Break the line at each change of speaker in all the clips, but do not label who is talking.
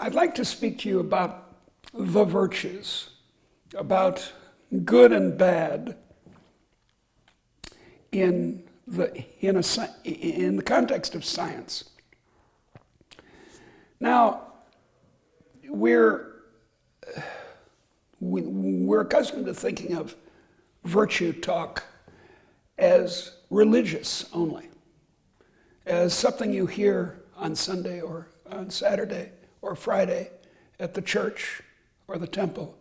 I'd like to speak to you about the virtues, about good and bad in the context of science. Now, we're accustomed to thinking of virtue talk as religious only, as something you hear on Sunday or on Saturday or Friday at the church or the temple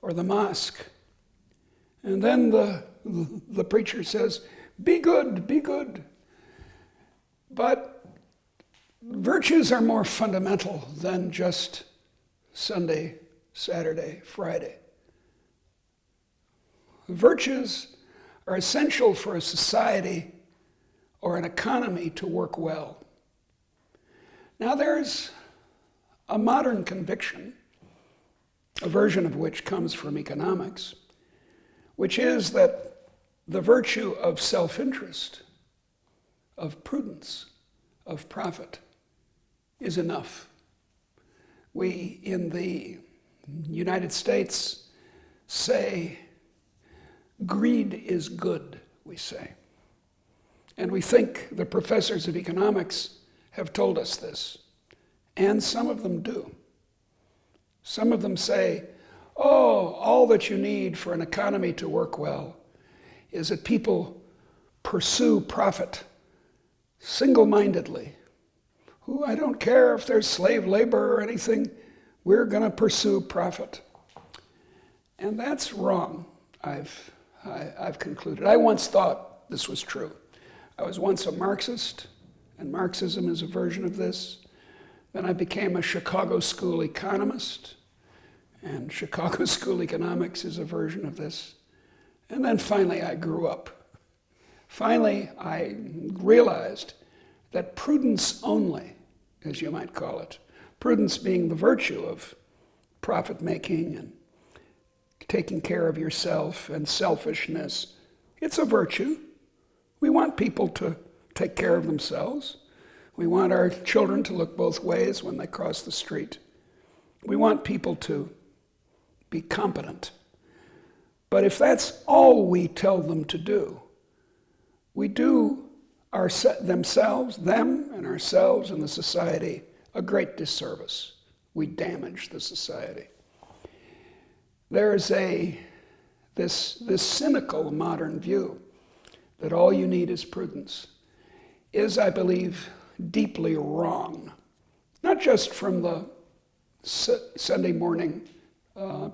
or the mosque. And then the preacher says, be good, be good. But virtues are more fundamental than just Sunday, Saturday, Friday. Virtues are essential for a society or an economy to work well. Now there's a modern conviction, a version of which comes from economics, which is that the virtue of self-interest, of prudence, of profit is enough. We in the United States say, greed is good, we say. And we think the professors of economics have told us this. And some of them do. Some of them say, oh, all that you need for an economy to work well is that people pursue profit single-mindedly. I don't care if there's slave labor or anything, we're going to pursue profit. And that's wrong, I've concluded. I once thought this was true. I was once a Marxist, and Marxism is a version of this. Then I became a Chicago School economist, and Chicago School economics is a version of this. And then finally I grew up. Finally I realized that prudence only, as you might call it, prudence being the virtue of profit-making and taking care of yourself and selfishness, it's a virtue. We want people to take care of themselves. We want our children to look both ways when they cross the street. We want people to be competent. But if that's all we tell them to do, we do them and ourselves and the society a great disservice. We damage the society. There's this cynical modern view that all you need is prudence is, I believe, deeply wrong. Not just from the Sunday morning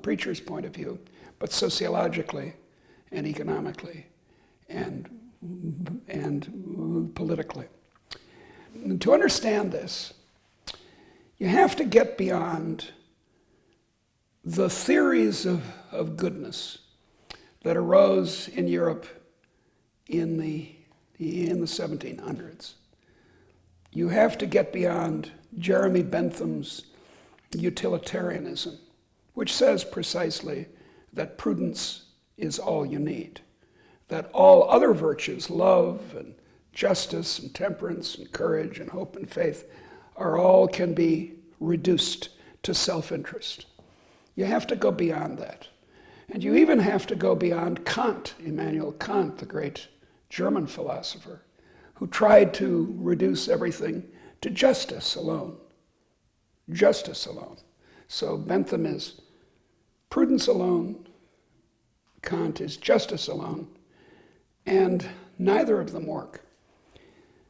preacher's point of view, but sociologically and economically and politically. And to understand this, you have to get beyond the theories of goodness that arose in Europe in the 1700s. You have to get beyond Jeremy Bentham's utilitarianism, which says precisely that prudence is all you need, that all other virtues, love and justice and temperance and courage and hope and faith, can be reduced to self-interest. You have to go beyond that. And you even have to go beyond Kant, Immanuel Kant, the great German philosopher, who tried to reduce everything to justice alone. Justice alone. So Bentham is prudence alone, Kant is justice alone, and neither of them work.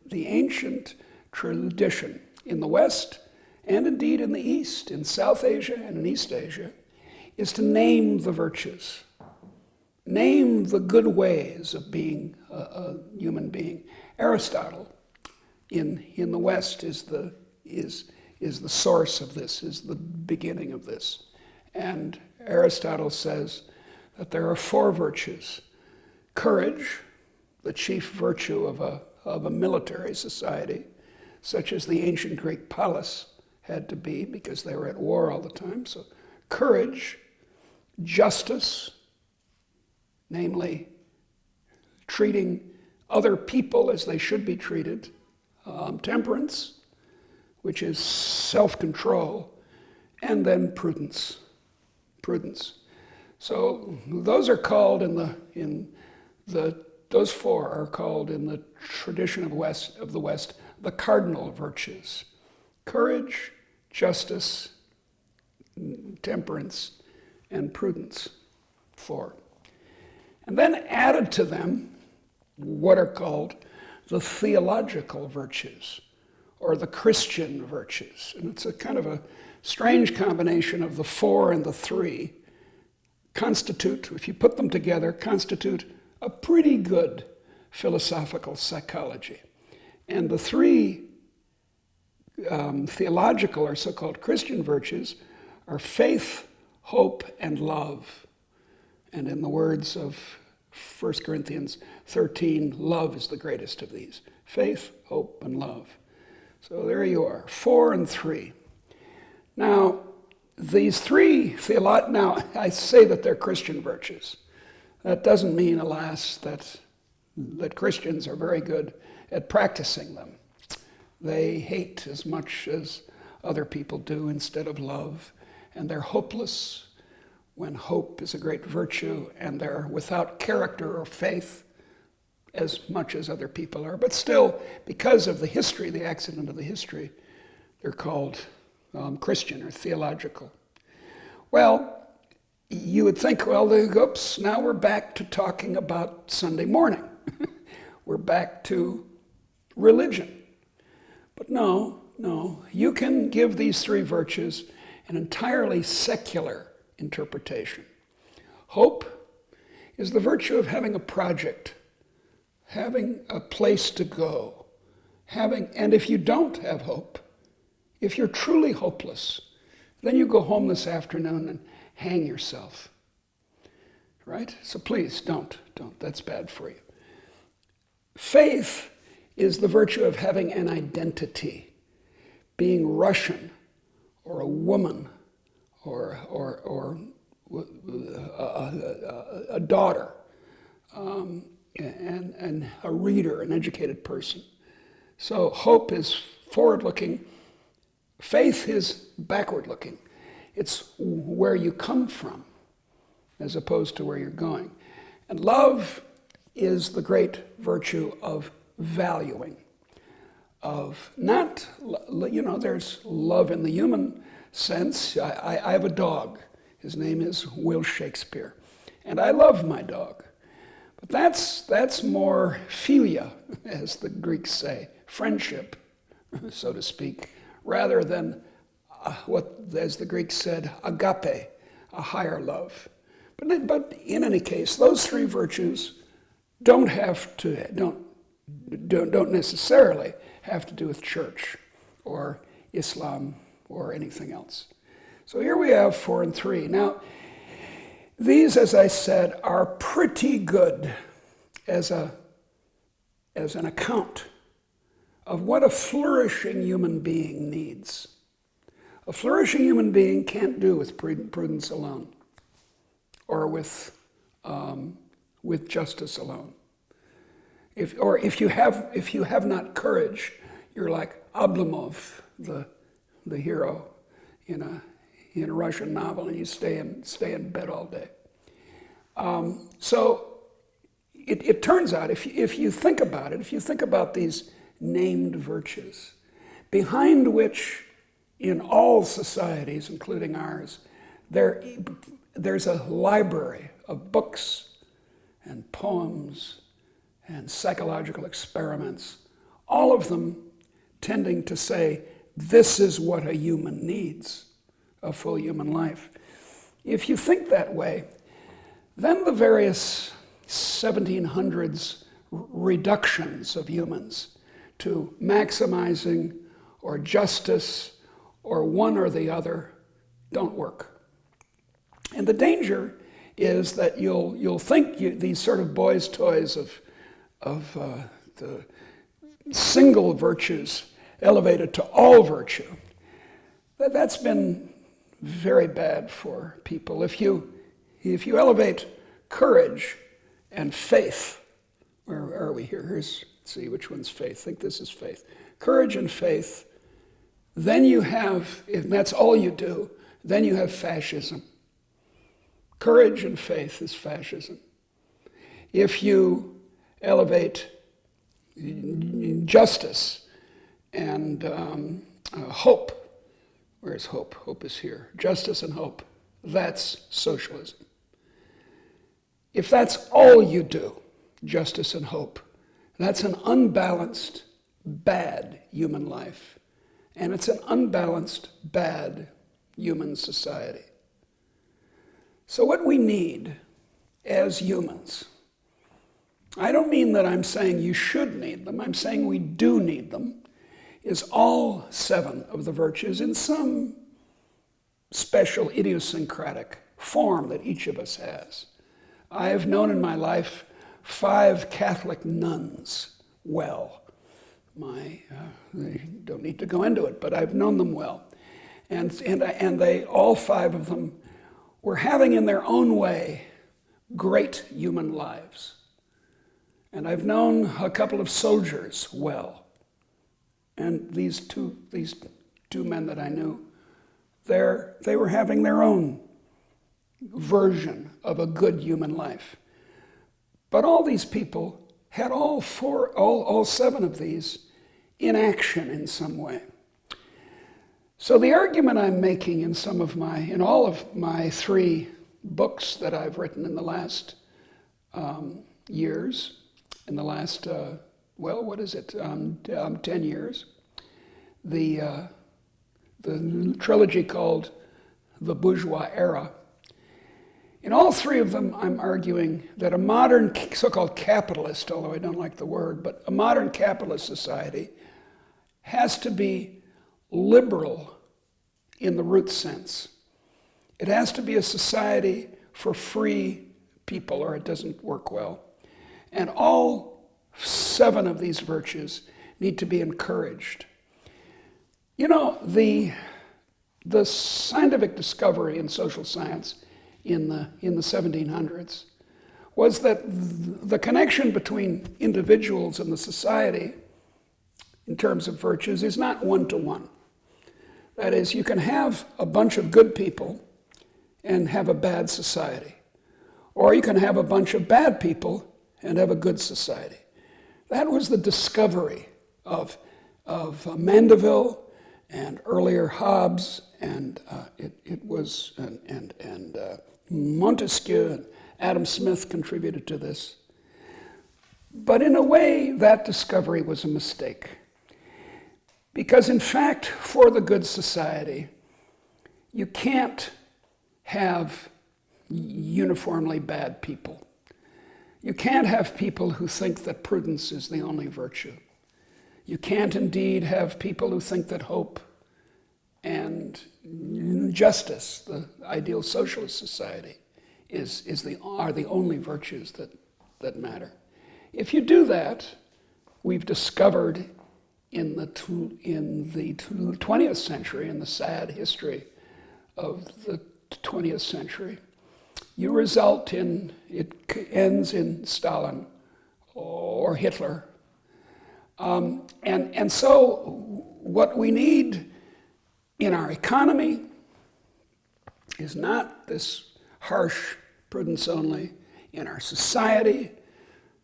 The ancient tradition in the West, and indeed in the East, in South Asia and in East Asia, is to name the virtues. Name the good ways of being a human being. Aristotle in the West is the source of this, is the beginning of this. And Aristotle says that there are 4 virtues. Courage, the chief virtue of a military society, such as the ancient Greek polis had to be because they were at war all the time. So courage, justice, namely treating other people as they should be treated, temperance, which is self-control, and then prudence. Prudence. So those are called those four are called in the tradition of the West the cardinal virtues: courage, justice, temperance, and prudence. Four. And then added to them what are called the theological virtues, or the Christian virtues. And it's a kind of a strange combination of the four and the three, if you put them together, constitute a pretty good philosophical psychology. And the three theological or so-called Christian virtues are faith, hope, and love. And in the words of 1 Corinthians 13, love is the greatest of these. Faith, hope, and love. So there you are, 4 and 3. Now, these three now I say that they're Christian virtues. That doesn't mean, alas, that Christians are very good at practicing them. They hate as much as other people do instead of love, and they're hopeless when hope is a great virtue, and they're without character or faith as much as other people are. But still, because of the history, the accident of the history, they're called Christian or theological. Well, you would think, well, oops, now we're back to talking about Sunday morning. We're back to religion. But no, you can give these three virtues an entirely secular interpretation. Hope is the virtue of having a project, having a place to go, and if you don't have hope, if you're truly hopeless, then you go home this afternoon and hang yourself, right? So please don't, that's bad for you. Faith is the virtue of having an identity, being Russian or a woman or a daughter, and a reader, an educated person. So hope is forward-looking. Faith is backward-looking. It's where you come from as opposed to where you're going. And love is the great virtue of valuing, of not, there's love in the human sense. I have a dog. His name is Will Shakespeare. And I love my dog. But that's more philia, as the Greeks say, friendship, so to speak, rather than what, as the Greeks said, agape, a higher love. But in any case, those three virtues don't necessarily have to do with church or Islam or anything else. So here we have 4 and 3. Now, these, as I said, are pretty good as an account of what a flourishing human being needs. A flourishing human being can't do with prudence alone, or with justice alone. If you have not courage, you're like Oblomov, the hero in a Russian novel, and you stay in bed all day. So it turns out, if you think about it, if you think about these named virtues, behind which in all societies, including ours, there's a library of books and poems and psychological experiments, all of them tending to say, this is what a human needs, a full human life. If you think that way, then the various 1700s reductions of humans to maximizing or justice or one or the other don't work. And the danger is that you'll think these sort of boys' toys of the single virtues elevated to all virtue. That's been very bad for people. If you elevate courage and faith, where are we here? Let's see which one's faith. I think this is faith. Courage and faith. Then you have, if that's all you do, then you have fascism. Courage and faith is fascism. If you elevate justice and hope, where's hope? Hope is here. Justice and hope, that's socialism. If that's all you do, justice and hope, that's an unbalanced, bad human life. And it's an unbalanced, bad human society. So what we need as humans, I don't mean that I'm saying you should need them, I'm saying we do need them, is all 7 of the virtues in some special idiosyncratic form that each of us has. I have known in my life 5 Catholic nuns well. They don't need to go into it, but I've known them well. And they, all 5 of them, were having in their own way great human lives. And I've known a couple of soldiers well. And these two men that I knew, they were having their own version of a good human life. But all these people had all 7 of these in action in some way. So the argument I'm making in all of my 3 books that I've written in the last years, in the last 10 years, the trilogy called The Bourgeois Era. In all 3 of them, I'm arguing that a modern so-called capitalist, although I don't like the word, but a modern capitalist society has to be liberal in the root sense. It has to be a society for free people, or it doesn't work well. And all 7 of these virtues need to be encouraged. You know, the scientific discovery in social science in the 1700s was that the connection between individuals and the society in terms of virtues is not one-to-one. That is, you can have a bunch of good people and have a bad society. Or you can have a bunch of bad people and have a good society. That was the discovery of Mandeville and earlier Hobbes, and Montesquieu and Adam Smith contributed to this. But in a way, that discovery was a mistake. Because in fact, for the good society, you can't have uniformly bad people. You can't have people who think that prudence is the only virtue. You can't indeed have people who think that hope and justice, the ideal socialist society, are the only virtues that matter. If you do that, we've discovered in the 20th century, in the sad history of the 20th century, you result in, it ends in Stalin or Hitler. And so what we need in our economy is not this harsh prudence only. In our society,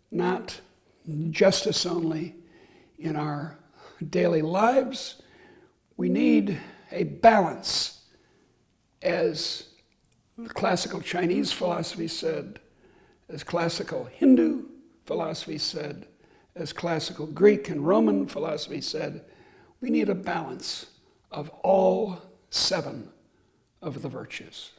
not justice only. In our daily lives, we need a balance, as classical Chinese philosophy said, as classical Hindu philosophy said, as classical Greek and Roman philosophy said, we need a balance of all 7 of the virtues.